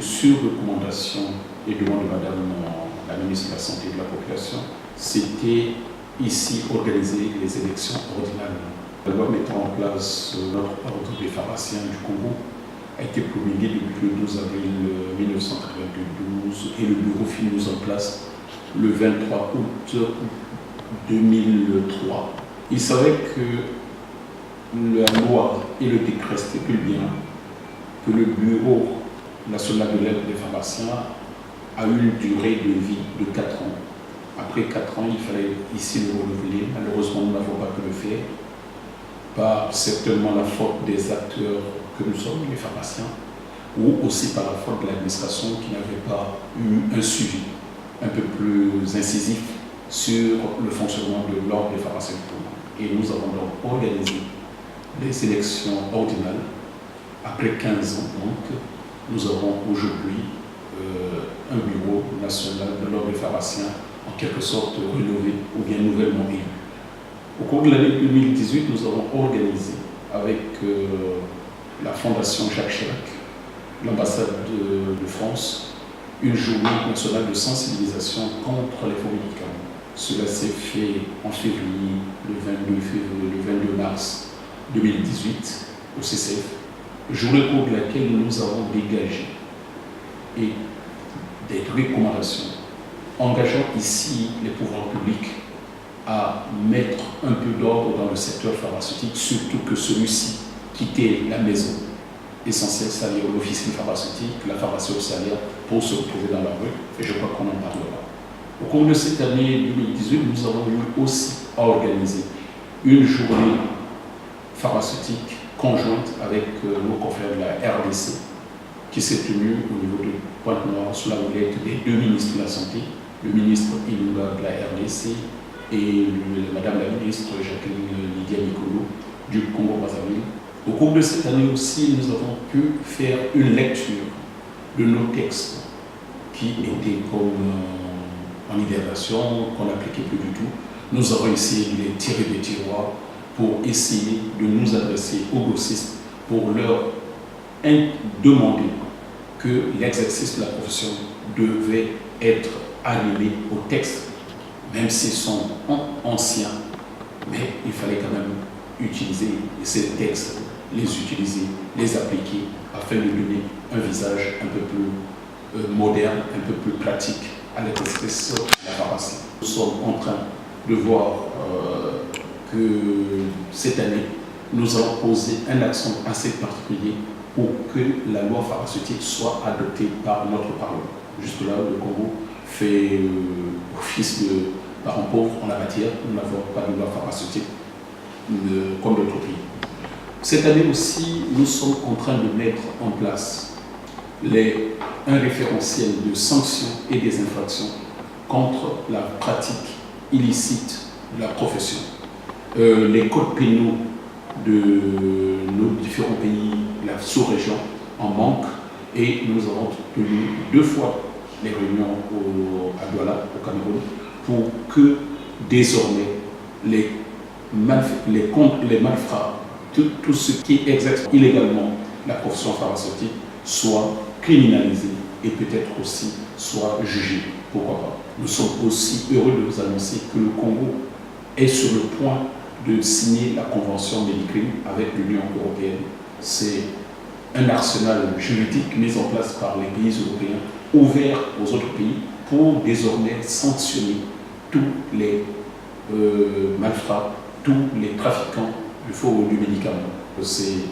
sur recommandation et demande de Madame la ministre de la Santé et de la Population, c'était ici organiser les élections ordinaires. La loi mettant en place l'ordre des pharmaciens du Congo a été promulguée depuis le 12 avril 1992 et le bureau fut mis en place le 23 août 2003. Il savait que la loi et le décret stipulent bien que le bureau national de l'aide des pharmaciens a une durée de vie de 4 ans. Après 4 ans, il fallait ici le renouveler. Malheureusement, nous n'avons pas pu le faire, par certainement la faute des acteurs que nous sommes, les pharmaciens, ou aussi par la faute de l'administration qui n'avait pas eu un suivi un peu plus incisif sur le fonctionnement de l'ordre des pharmaciens. Et nous avons donc organisé les élections ordinales après 15 ans. Donc, nous avons aujourd'hui un bureau national de l'ordre des pharmaciens en quelque sorte rénové ou bien nouvellement élu. Au cours de l'année 2018, nous avons organisé avec la Fondation Jacques Chirac, l'ambassade de France, une journée nationale de sensibilisation contre les faux médicaments. Cela s'est fait en février, le 22 mars 2018 au CCF, journée au cours de laquelle nous avons dégagé et des recommandations engageant ici les pouvoirs publics à mettre un peu d'ordre dans le secteur pharmaceutique, surtout que celui-ci quittait la maison essentielle, c'est-à-dire l'officine pharmaceutique, la pharmacie auxiliaire, pour se retrouver dans la rue, et je crois qu'on en parlera. Au cours de cette année 2018, nous avons eu aussi à organiser une journée pharmaceutique conjointe avec nos confrères de la RDC, qui s'est tenue au niveau de Pointe-Noire sous la houlette des deux ministres de la Santé, le ministre Ilunga de la RDC et Madame la ministre Jacqueline Lydia Nicolo du Congo-Brazzaville. Au cours de cette année aussi, nous avons pu faire une lecture de nos textes qui étaient comme en hibernation, qu'on n'appliquait plus du tout. Nous avons essayé de les tirer des tiroirs pour essayer de nous adresser aux grossistes pour leur demander que l'exercice de la profession devait être animé au texte, même s'ils sont anciens, mais il fallait quand même utiliser ces textes, les utiliser, les appliquer, afin de donner un visage un peu plus moderne, un peu plus pratique à l'exercice de la pharmacie. Nous sommes en train de voir que cette année, nous allons poser un accent assez particulier pour que la loi pharmaceutique soit adoptée par notre Parlement. Jusque-là, le Congo fait office de parent pauvre en la matière. Nous n'avons pas de loi pharmaceutique comme d'autres pays. Cette année aussi, nous sommes en train de mettre en place un référentiel de sanctions et des infractions contre la pratique illicite de la profession. Les codes pénaux de nos différents pays, la sous-région, en manquent et nous avons tenu 2 fois les réunions à Douala, au Cameroun, pour que désormais les malfrats, tout ceux qui exercent illégalement la profession pharmaceutique soient criminalisés et peut-être aussi soient jugés. Pourquoi pas? Nous sommes aussi heureux de vous annoncer que le Congo est sur le point de signer la convention Médicrime avec l'Union européenne. C'est un arsenal juridique mis en place par les pays européens, ouvert aux autres pays, pour désormais sanctionner tous les malfrats, tous les trafiquants du médicament. C'est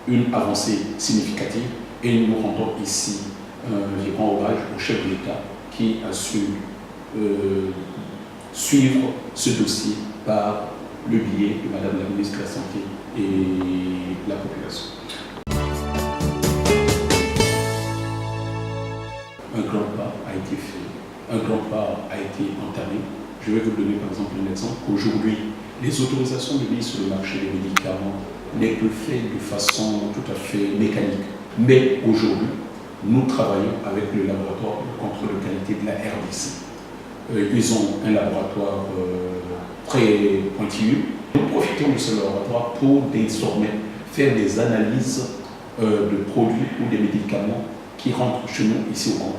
une avancée significative et nous rendons ici un vibrant hommage au chef de l'État qui a su suivre ce dossier par le biais de Madame la ministre de la Santé et de la Population. Un grand pas a été fait, un grand pas a été entamé. Je vais vous donner par exemple un exemple qu'aujourd'hui, les autorisations de mise sur le marché des médicaments n'est plus fait de façon tout à fait mécanique. Mais aujourd'hui, nous travaillons avec le laboratoire de contrôle de qualité de la RDC. Ils ont un laboratoire très pointilleux. Nous profitons de ce laboratoire pour désormais faire des analyses de produits ou des médicaments qui rentrent chez nous ici au Congo.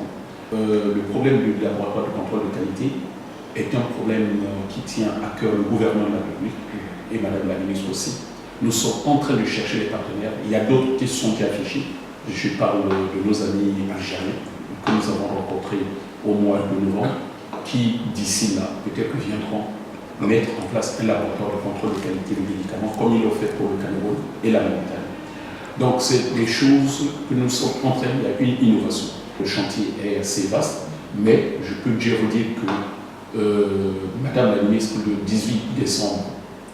Le problème du laboratoire de contrôle de qualité est un problème qui tient à cœur le gouvernement de la République et Madame la ministre aussi. Nous sommes en train de chercher des partenaires. Il y a d'autres qui sont affichées. Je parle de nos amis algériens que nous avons rencontrés au mois de novembre, qui d'ici là peut-être viendront mettre en place un laboratoire de contrôle de qualité des médicaments comme ils l'ont fait pour le Cameroun et la Montagne. Donc c'est des choses que nous sommes en train, il y a une innovation. Le chantier est assez vaste, mais je peux déjà vous dire que Madame la ministre le 18 décembre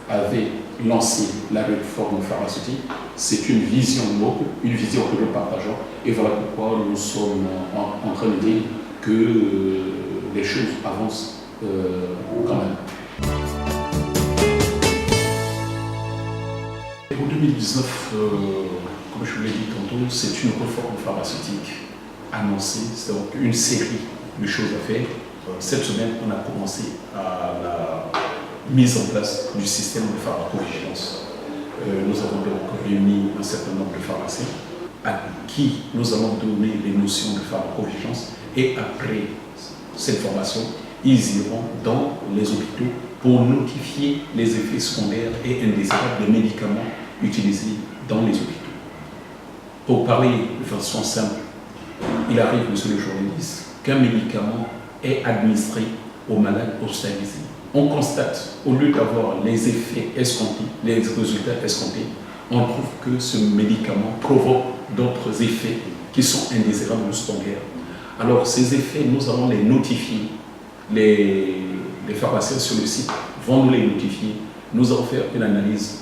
avait lancé la réforme pharmaceutique. C'est une vision noble, une vision que nous partageons, et voilà pourquoi nous sommes en train de dire que les choses avancent quand même. En 2019, comme je vous l'ai dit tantôt, c'est une réforme pharmaceutique annoncée, c'est donc une série de choses à faire. Cette semaine, on a commencé à la mise en place du système de pharmacovigilance. Nous avons donc réuni un certain nombre de pharmaciens à qui nous allons donner les notions de pharmacovigilance, et après cette formation, ils iront dans les hôpitaux pour notifier les effets secondaires et indésirables des médicaments utilisés dans les hôpitaux. Pour parler de façon simple, il arrive, monsieur le journaliste, qu'un médicament est administré aux malades hospitalisés. On constate, au lieu d'avoir les effets escomptés, les résultats escomptés, on trouve que ce médicament provoque d'autres effets qui sont indésirables ou secondaires. Alors ces effets, nous allons les notifier. Les pharmaciens sur le site vont nous les notifier. Nous allons faire une analyse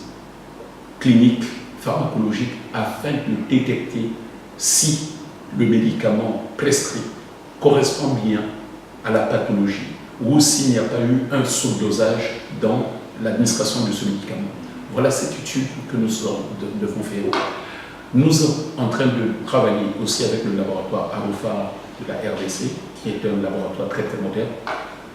clinique, pharmacologique, afin de détecter si le médicament prescrit correspond bien à la pathologie ou s'il n'y a pas eu un sous-dosage dans l'administration de ce médicament. Voilà cette étude que nous devons faire. Nous sommes en train de travailler aussi avec le laboratoire Arufa de la RDC, qui est un laboratoire très très moderne.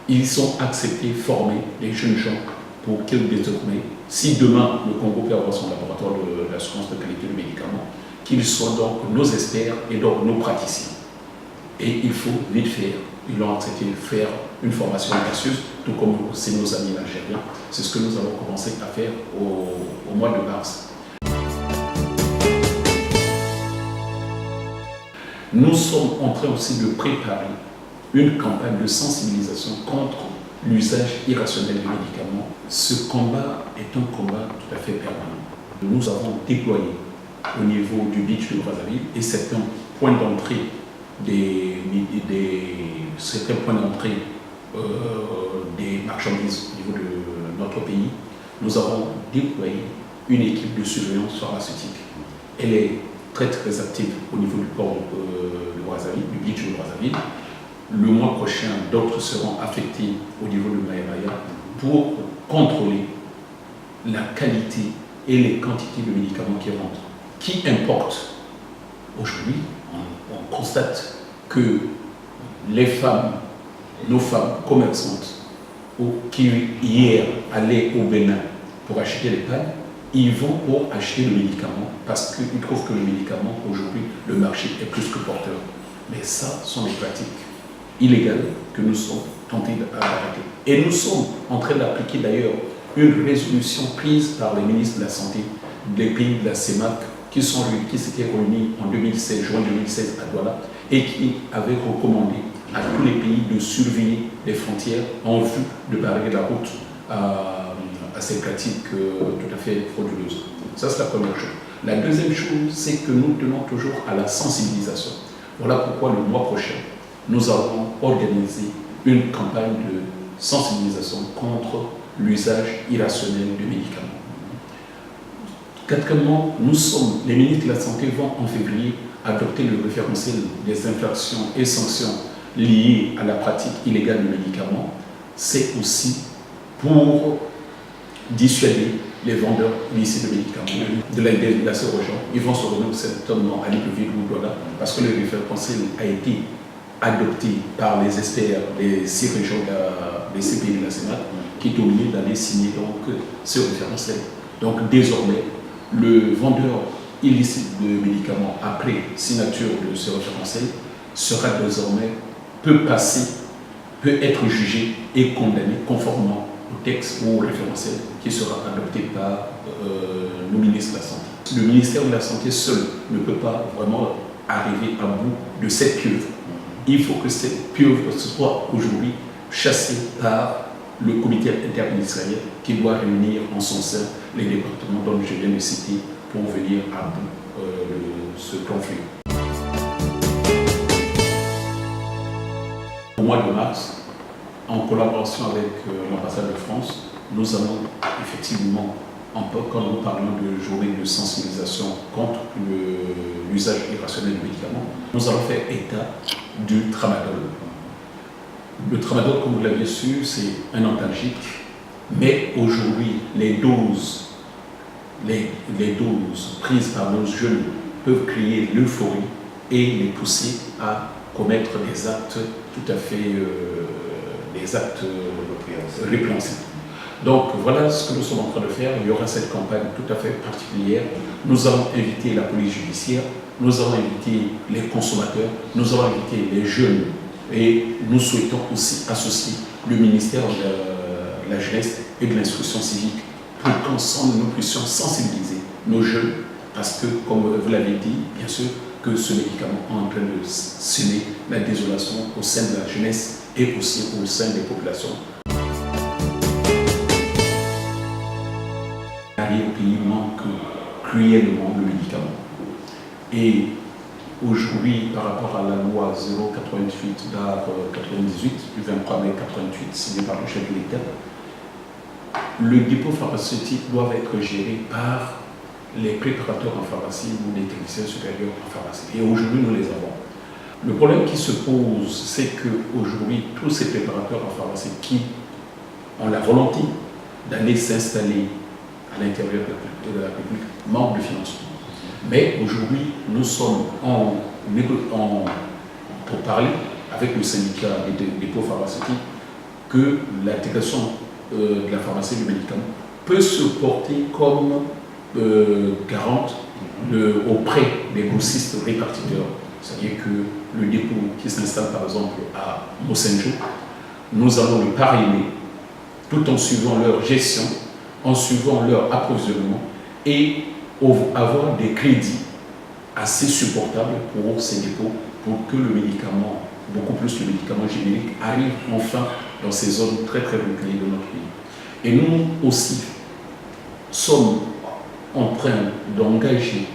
Ils sont acceptés, formés, les jeunes gens, pour qu'ils désormais, si demain le Congo peut avoir son laboratoire de l'assurance de qualité de médicaments, qu'ils soient donc nos experts et donc nos praticiens. Et il faut vite faire. Ils l'ont accepté de faire une formation audacieuse, tout comme c'est nos amis algériens. C'est ce que nous allons commencer à faire au mois de mars. Nous sommes en train aussi de préparer une campagne de sensibilisation contre l'usage irrationnel des médicaments. Ce combat est un combat tout à fait permanent. Nous avons déployé au niveau du beach de Brazzaville, et c'est un point d'entrée des marchandises au niveau de notre pays. Nous avons déployé une équipe de surveillance pharmaceutique. Elle est très très active au niveau du port de Brazzaville, du beach de Brazzaville. Le mois prochain, d'autres seront affectés au niveau de Maïmaya pour contrôler la qualité et les quantités de médicaments qui rentrent. Qui importe? Aujourd'hui, on constate que les femmes, nos femmes commerçantes, qui hier allaient au Bénin pour acheter les pannes, ils vont pour acheter le médicament parce qu'ils trouvent que le médicament, aujourd'hui, le marché est plus que porteur. Mais ça sont des pratiques illégales que nous sommes tentés d'arrêter. Et nous sommes en train d'appliquer d'ailleurs une résolution prise par les ministres de la Santé des pays de la CEMAC qui s'étaient réunis en 2016, juin 2016 à Douala, et qui avaient recommandé à tous les pays de surveiller les frontières en vue de barrer la route à ces pratiques tout à fait frauduleuses. Ça, c'est la première chose. La deuxième chose, c'est que nous tenons toujours à la sensibilisation. Voilà pourquoi le mois prochain, nous allons organiser une campagne de sensibilisation contre l'usage irrationnel de médicaments. Quatrièmement, les ministres de la Santé vont en février adopter le référentiel des infractions et sanctions liées à la pratique illégale de médicaments. C'est aussi pour dissuader les vendeurs illicites de médicaments de l'indemnisation aux gens. Ils vont se remettre certainement à Libreville ou Douala parce que le référentiel a été adopté par les experts des 6 régions, des 6 pays de la Sénat, qui est obligé d'aller signer donc ce référentiel. Donc désormais, le vendeur illicite de médicaments après signature de ce référentiel sera désormais, peut être jugé et condamné conformément au texte ou au référentiel qui sera adopté par le ministre de la Santé. Le ministère de la Santé seul ne peut pas vraiment arriver à bout de cette pieuvre. Il faut que cette pieuvre soit aujourd'hui chassée par le comité interministériel qui doit réunir en son sein les départements dont je viens de citer pour venir à bout de ce conflit. Au mois de mars, en collaboration avec l'ambassade de France, nous allons effectivement, quand nous parlons de journée de sensibilisation contre l'usage irrationnel du médicament, nous allons faire état du tramadol. Le tramadol, comme vous l'aviez su, c'est un antalgique, mais aujourd'hui, les doses prises par nos jeunes peuvent créer l'euphorie et les pousser à commettre des actes tout à fait répréhensibles. Donc voilà ce que nous sommes en train de faire. Il y aura cette campagne tout à fait particulière. Nous allons inviter la police judiciaire, nous allons inviter les consommateurs, nous allons inviter les jeunes et nous souhaitons aussi associer le ministère de la Jeunesse et de l'Instruction civique pour qu'ensemble nous puissions sensibiliser nos jeunes parce que, comme vous l'avez dit, bien sûr, que ce médicament est en train de semer la désolation au sein de la jeunesse et aussi au sein des populations. Au pays manque cruellement le médicament. Et aujourd'hui, par rapport à la loi 088/98 du 23 mai 88 signée par le chef de l'État, le dépôt pharmaceutique doit être géré par les préparateurs en pharmacie ou les techniciens supérieurs en pharmacie. Et aujourd'hui, nous les avons. Le problème qui se pose, c'est qu'aujourd'hui, tous ces préparateurs en pharmacie qui ont la volonté d'aller s'installer à l'intérieur de la République manquent de financement. Mais aujourd'hui, nous sommes pour parler avec le syndicat des dépôts pharmaceutiques que l'intégration de la pharmacie du médicament peut se porter comme garante auprès des grossistes répartiteurs. C'est-à-dire que le dépôt qui s'installe par exemple à Mosenjo, nous allons le parrainer tout en suivant leur gestion, en suivant leur approvisionnement et avoir des crédits assez supportables pour ces dépôts pour que le médicament, beaucoup plus le médicament générique, arrive enfin dans ces zones très très reculées de notre pays. Et nous aussi sommes en train d'engager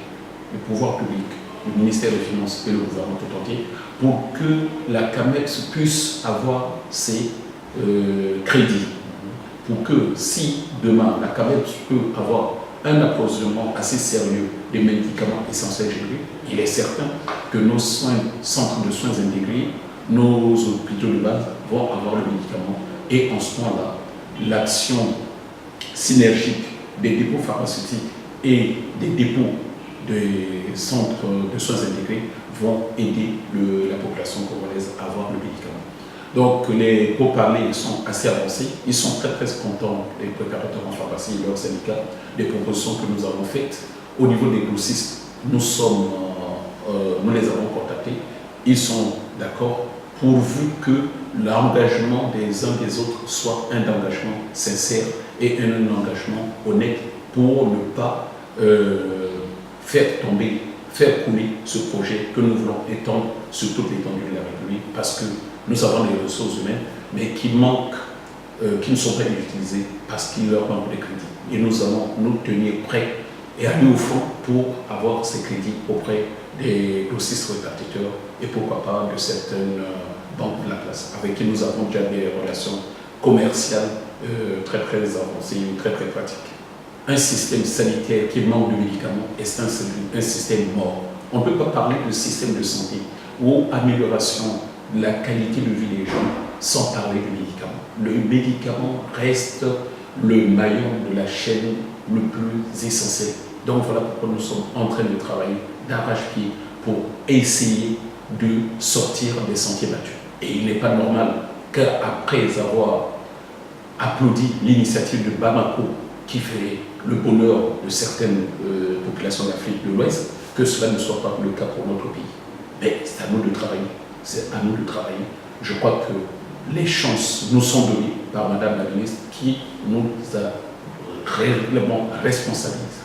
le pouvoir public, le ministère des Finances et le gouvernement tout entier pour que la CAMEX puisse avoir ses crédits. Pour que si demain la CAMEX peut avoir un approvisionnement assez sérieux des médicaments essentiels génériques, il est certain que nos centres de soins intégrés, nos hôpitaux de base vont avoir le médicament. Et en ce moment-là, l'action synergique des dépôts pharmaceutiques et des dépôts des centres de soins intégrés vont aider la population congolaise à avoir le médicament. Donc les pourparlers sont assez avancés, ils sont très très contents, les préparateurs en pharmacie et leurs syndicats, des propositions que nous avons faites. Au niveau des grossistes, nous les avons contactés, ils sont d'accord pourvu que l'engagement des uns des autres soit un engagement sincère et un engagement honnête pour ne pas faire couler ce projet que nous voulons étendre sur toute l'étendue de la République parce que nous avons des ressources humaines mais qui manquent, qui ne sont pas utilisées parce qu'il leur manque des crédits. Et nous allons nous tenir prêts et aller au fond pour avoir ces crédits auprès des grossistes répartiteurs et pourquoi pas de certaines banques de la place avec qui nous avons déjà des relations commerciales très très avancées, très très pratiques. Un système sanitaire qui manque de médicaments est un système mort. On ne peut pas parler de système de santé ou amélioration de la qualité de vie des gens sans parler de médicaments. Le médicament reste le maillon de la chaîne le plus essentiel. Donc voilà pourquoi nous sommes en train de travailler d'arrache-pied pour essayer de sortir des sentiers battus. Et il n'est pas normal qu'après avoir applaudi l'initiative de Bamako qui fait le bonheur de certaines populations d'Afrique de l'Ouest, que cela ne soit pas le cas pour notre pays. Mais c'est à nous de travailler. C'est à nous de travailler. Je crois que les chances nous sont données par Madame la ministre qui nous a réellement responsabilisés.